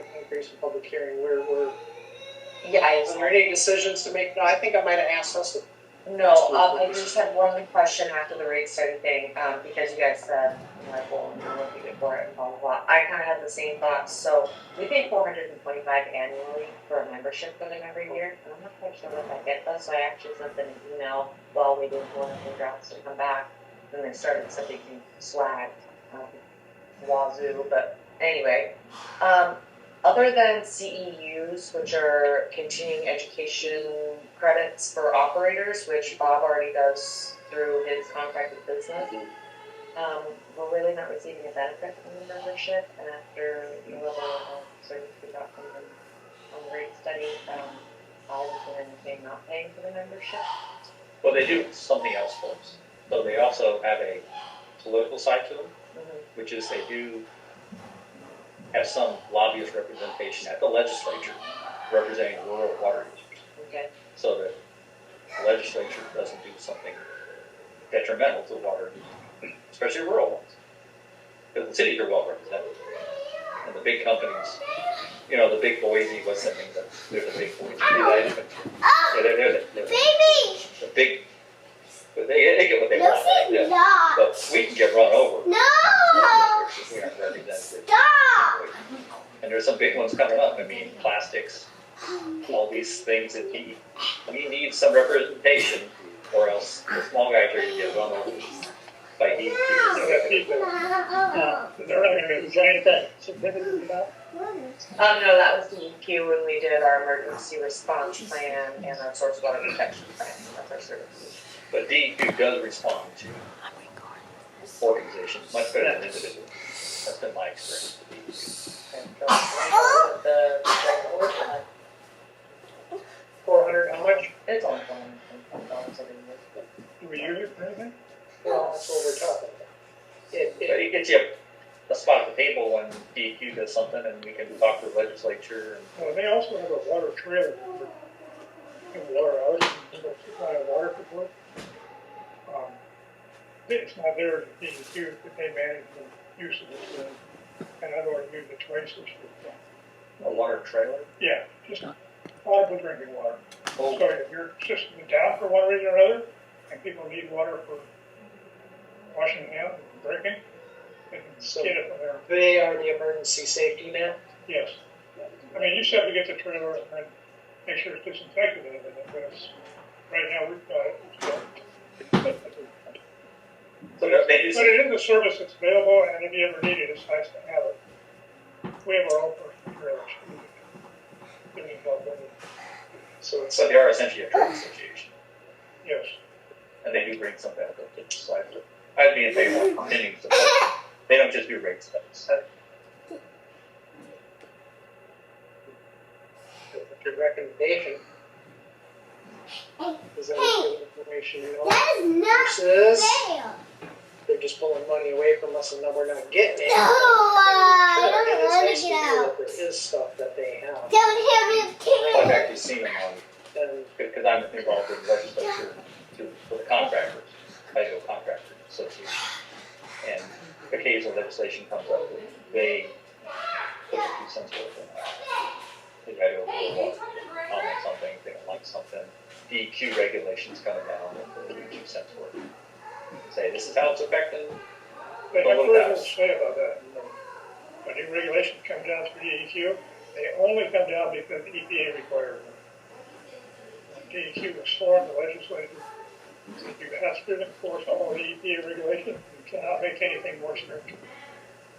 increase in public hearing, we're Yeah, is there any decisions to make? No, I think I might have asked us. No, I just had one question after the rate study thing, because you guys said, like, well, you're looking for it and blah, blah, blah. I kind of had the same thoughts. So we pay $425 annually for a membership for them every year. And I'm not quite sure what that gets us. So I actually sent them an email while we did one of the drafts to come back. Then they started sending me swag, wazoo. But anyway, other than CEUs, which are continuing education credits for operators, which Bob already does through his contracted business, we're really not receiving a benefit from the membership. And after the level service we got from them on the rate study, I was going to entertain not paying for the membership. Well, they do something else for us. So they also have a political side to them, which is they do have some lobbyist representation at the legislature representing rural water users. Okay. So that the legislature doesn't do something detrimental to water users, especially rural ones. Because the cities are well represented. And the big companies, you know, the big Boise, what's that name? They're the big Boise. They're the big, but they get what they want. Yeah. But we can get run over. No! We aren't represented. Stop! And there's some big ones coming up. I mean, plastics, all these things that we need some representation, or else the small guys are going to get run over by heat. They're not going to do anything significant about. No, that was DEQ when we did our emergency response plan and our source water protection plan. That's our service. But DEQ does respond to organizations much better than individuals. That's been my experience with DEQ. And the 400, how much? it's only $420 every year. Do we use it for anything? Well, That's what we're talking about. But it gets you a spot at the table when DEQ does something, and we can talk to the legislature. And Well, they also have a water trailer for water hours, supply of water for work. It's not there to be used, but they manage the use of it. And I don't use the choices. a water trailer. Yeah, just potable drinking water. Oh. So if your system is down for one reason or another, and people need water for washing hands and drinking, they can get it from there. They are the emergency safety net. Yes. I mean, you just have to get the trailer and make sure it's disinfected and everything, but it's, right now we've got it. So they do But it is a service that's available, and if you ever need it, it's nice to have it. We have our own personal trailers. So it's So they are essentially a trade association, Yes. and they do bring some benefit to the side. I'd be in favor of continuing to support. They don't just do rate studies. your recommendation. Is that good information you know? That is not Versus fair. they're just pulling money away from us and then we're not getting it. No, I don't And it's want nice to to get hear out. that there is stuff that they have. Don't hit me with I've kids. actually seen them on, And because I'm involved in the legislature for the contractors, Idaho Contractors Association. And occasional legislation comes up with they put a few cents worth in. They try to avoid comment something, they don't like something. DEQ regulations coming down with a few cents worth. Say, this is how it's affecting. They have further to say about that. When new regulations come down through DEQ, they only come down because the EPA requires them. When DEQ was formed, the legislature, you have to enforce all the EPA regulations. You cannot make anything more strict.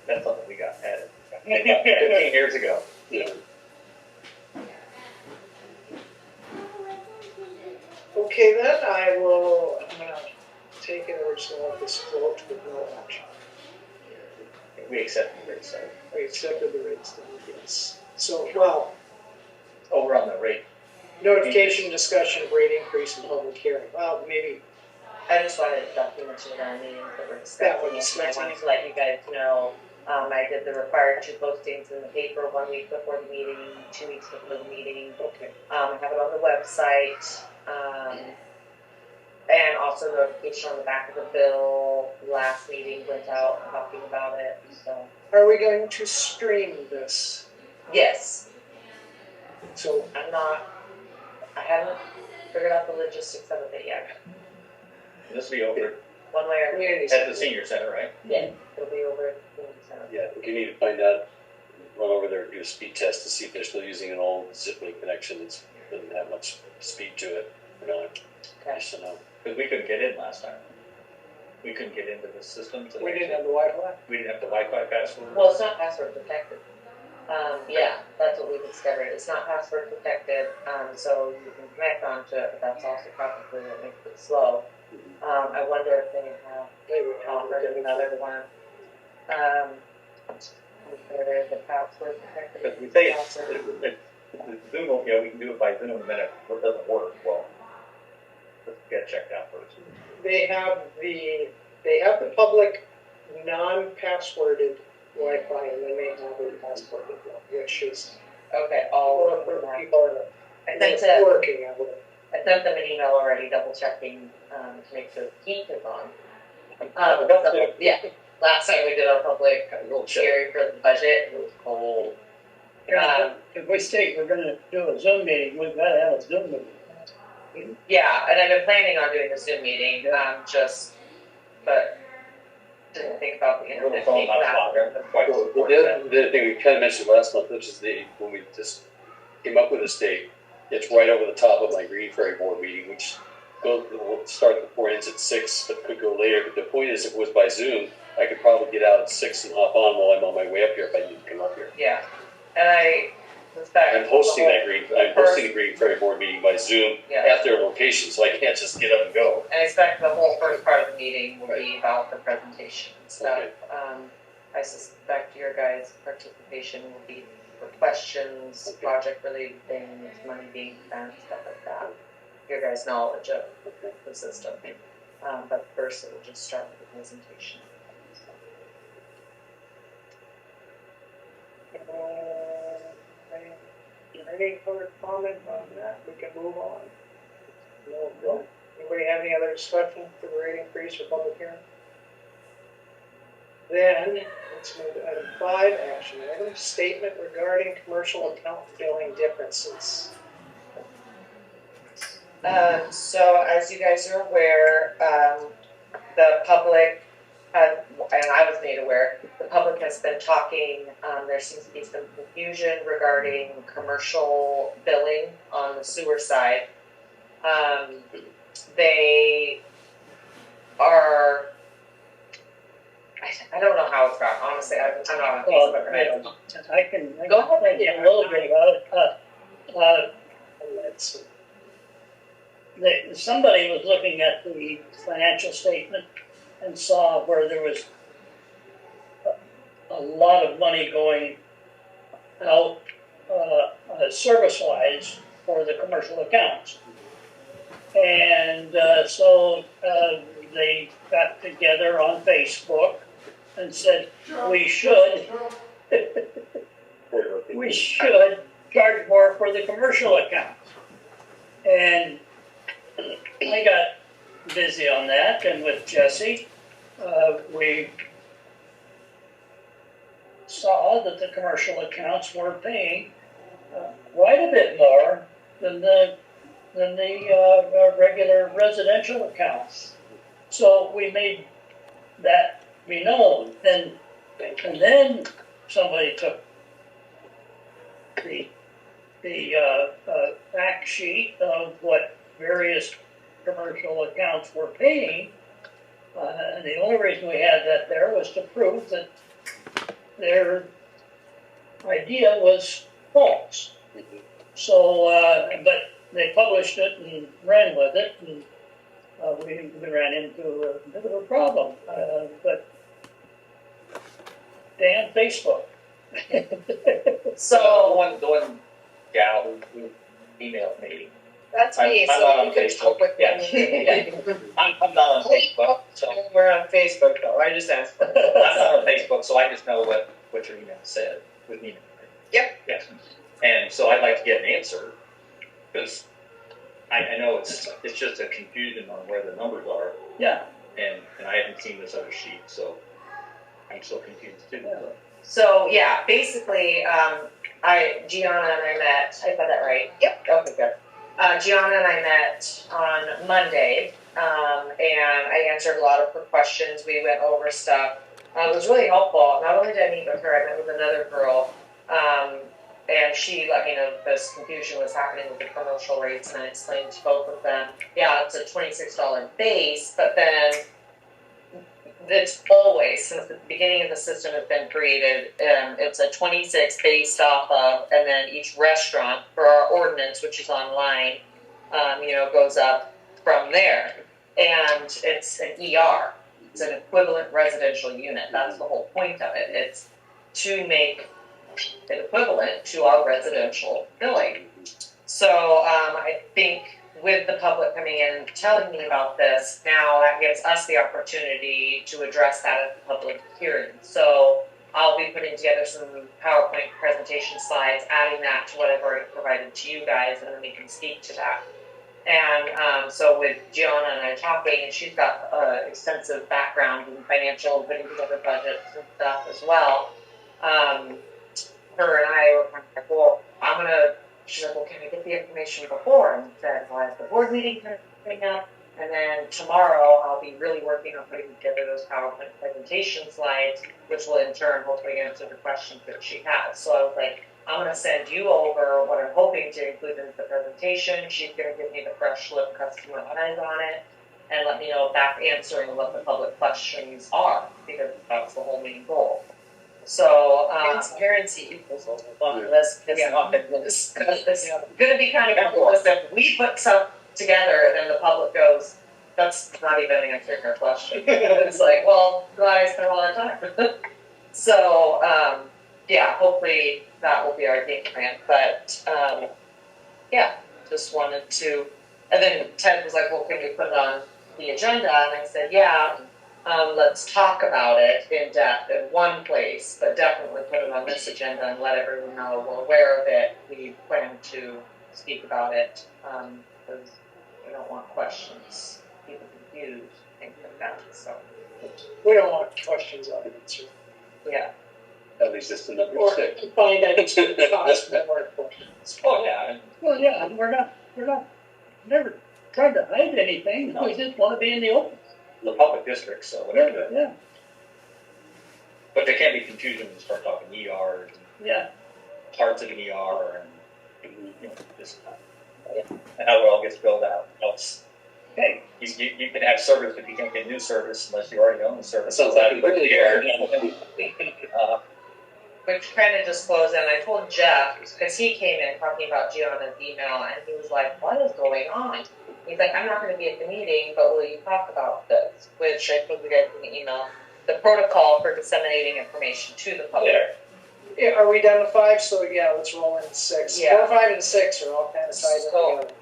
That's something we got added 15 years ago. yeah. Okay, then I'm gonna take it or so let this float with no action. We accept the rate study. We accepted the rates, yes. So, well, Over on the rate. notification, discussion of rate increase in public hearing. Well, maybe, I just wanted to document it in our meetings that we're That we're discussing. I discussing. wanted to let you guys know, I did the required 2 postings in the paper 1 week before the meeting, 2 weeks before the meeting. okay. I have it on the website, and also notification on the back of the bill. Last meeting went out talking about it, so. Are we going to stream this? Yes, So, I haven't figured out the logistics of it yet, This will be over one way or the community. at the senior center, right? Yeah, it'll be over at the community center. Yeah, I think you need to find out, run over there, do a speed test to see if they're still using an old zip-link connection that doesn't have much speed to it, or not, Okay. just to know. Because we couldn't get in last time. We couldn't get into the system. We didn't have the Wi-Fi. We didn't have the Wi-Fi password. Well, it's not password protected. Yeah, that's what we discovered. It's not password protected, so you can connect onto it, but that's also probably what makes it slow. I wonder if they have They would have offered another one. There is a password protected. Because we say password. Zoom, you know, we can do it by Zoom in a minute, but it doesn't work well. Let's get it checked out first. They have the public non-passworded Wi-Fi, and then they have a passworded one, which is Okay, all more of for them. people I that sent are working, I would. I sent them an email already, double checking, to make sure the heat is on. Okay. Yeah, last time we did our public We'll check. hearing for the budget, it was cold. If we state we're gonna do a Zoom meeting, we've gotta have a Zoom meeting. Yeah, and I've been planning on doing a Zoom meeting, but didn't think about the Little internet phone being not that. longer, quite Well, support the that. other thing we kind of mentioned last month, which is when we just came up with this date, it's right over the top of my Green Ferry Board meeting, which will start before it ends at 6, but could go later. But the point is, if it was by Zoom, I could probably get out at 6 and hop on while I'm on my way up here if I need to come up here. Yeah, and I suspect. I'm hosting the Green Ferry Board meeting by Zoom Yeah. at their location, so I can't just get up and go. And I expect the whole first part of the meeting will be about the presentation and stuff. Okay. I suspect your guys' participation will be for questions, Okay. project-related things, money being spent, stuff like that. Your guys' knowledge of the system. But first, it will just start with the presentation. Any further comment on that? We can move on. No. Anybody have any other discussion for the rate increase or public hearing? Then, let's move to item 5, action item, statement regarding commercial account billing differences. So as you guys are aware, the public, and I was made aware, the public has been talking, there seems to be some confusion regarding commercial billing on the sewer side. They are, I don't know how it's gone, honestly, I'm not on Facebook and I don't know. I can Go ahead. say a little bit about it. Let's Somebody was looking at the financial statement and saw where there was a lot of money going out service-wise for the commercial accounts. And so they got together on Facebook and said, we should charge more for the commercial accounts. And I got busy on that, and with Jesse, we saw that the commercial accounts were paying quite a bit more than the regular residential accounts. So we made that be known, and then somebody took the fact sheet of what various commercial accounts were paying, and the only reason we had that there was to prove that their idea was false. So, but they published it and ran with it, and we ran into a bit of a problem. But damn Facebook. So, The one gal who emailed me. that's me, I'm so not on you can Facebook. talk with Yeah. me. I'm not on Facebook, so We're on Facebook though, I just asked. I'm not on Facebook, so I just know what your email said with me. Yep. Yes. And so I'd like to get an answer, because I know it's just a confusion on where the numbers are, Yeah. and I haven't seen this other sheet, so I'm so confused too. Yeah. So, yeah, basically, Gianna and I met, I said that right? Yep. Okay, good. Gianna and I met on Monday, and I answered a lot of her questions. We went over stuff. It was really helpful. Not only did I meet with her, I met with another girl, and she let me know that this confusion was happening with the commercial rates, and I explained to both of them, yeah, it's a $26 base, but then it's always, since the beginning of the system has been created, it's a 26 based off of, and then each restaurant for our ordinance, which is online, goes up from there. And it's an ER. It's an equivalent residential unit. That's the whole point of it. It's to make it equivalent to our residential billing. So I think with the public coming in and telling me about this, now that gives us the opportunity to address that at the public hearing. So I'll be putting together some PowerPoint presentation slides, adding that to what I've already provided to you guys, and then we can speak to that. And so with Gianna and I talking, and she's got extensive background in financial and putting together budgets and stuff as well. Her and I were kind of like, well, she's like, well, can I get the information before? And said, well, I have the board meeting coming up, and then tomorrow I'll be really working on putting together those PowerPoint presentation slides, which will in turn hopefully answer the questions that she has. So I was like, I'm going to send you over what I'm hoping to include in the presentation. She's going to give me the fresh look customer eyes on it, and let me know if that's answering what the public questions are, because that's the whole main goal. So, Transparency equals a lot of this, it's gonna be kind of cool, if we put stuff together and then the public goes, that's not even answering our question. It's like, well, glad I spent a lot of time. So, hopefully that will be our game plan, but, just wanted to, and then Ted was like, well, can we put it on the agenda? And I said, yeah. Let's talk about it in depth in one place, but definitely put it on this agenda and let everyone know we're aware of it. We plan to speak about it, because we don't want questions, people confused, things like that, so, We don't want questions unanswered. yeah. At least it's the number Or 6. to find out it's going to cost more questions. Oh, yeah, Well, yeah, we're not, never trying to hide anything. We just want to be in the open. the public districts, so whatever. Yeah, But there can be confusion when you start talking ER and yeah. parts of an ER and, just, and how it all gets built out. It's, Hey, you can have service, but you can't get new service unless you already own the service. Sounds like quickly here. Which kind of just closed in. I told Jeff, because he came in talking about Gianna's email, and he was like, what is going on? He's like, I'm not going to be at the meeting, but will you talk about this? Which I put you guys in the email. The protocol for disseminating information to the public. Yeah, are we down to 5? So yeah, let's roll in 6. Yeah. 4, 5, and 6 are all kind of tied in So, together.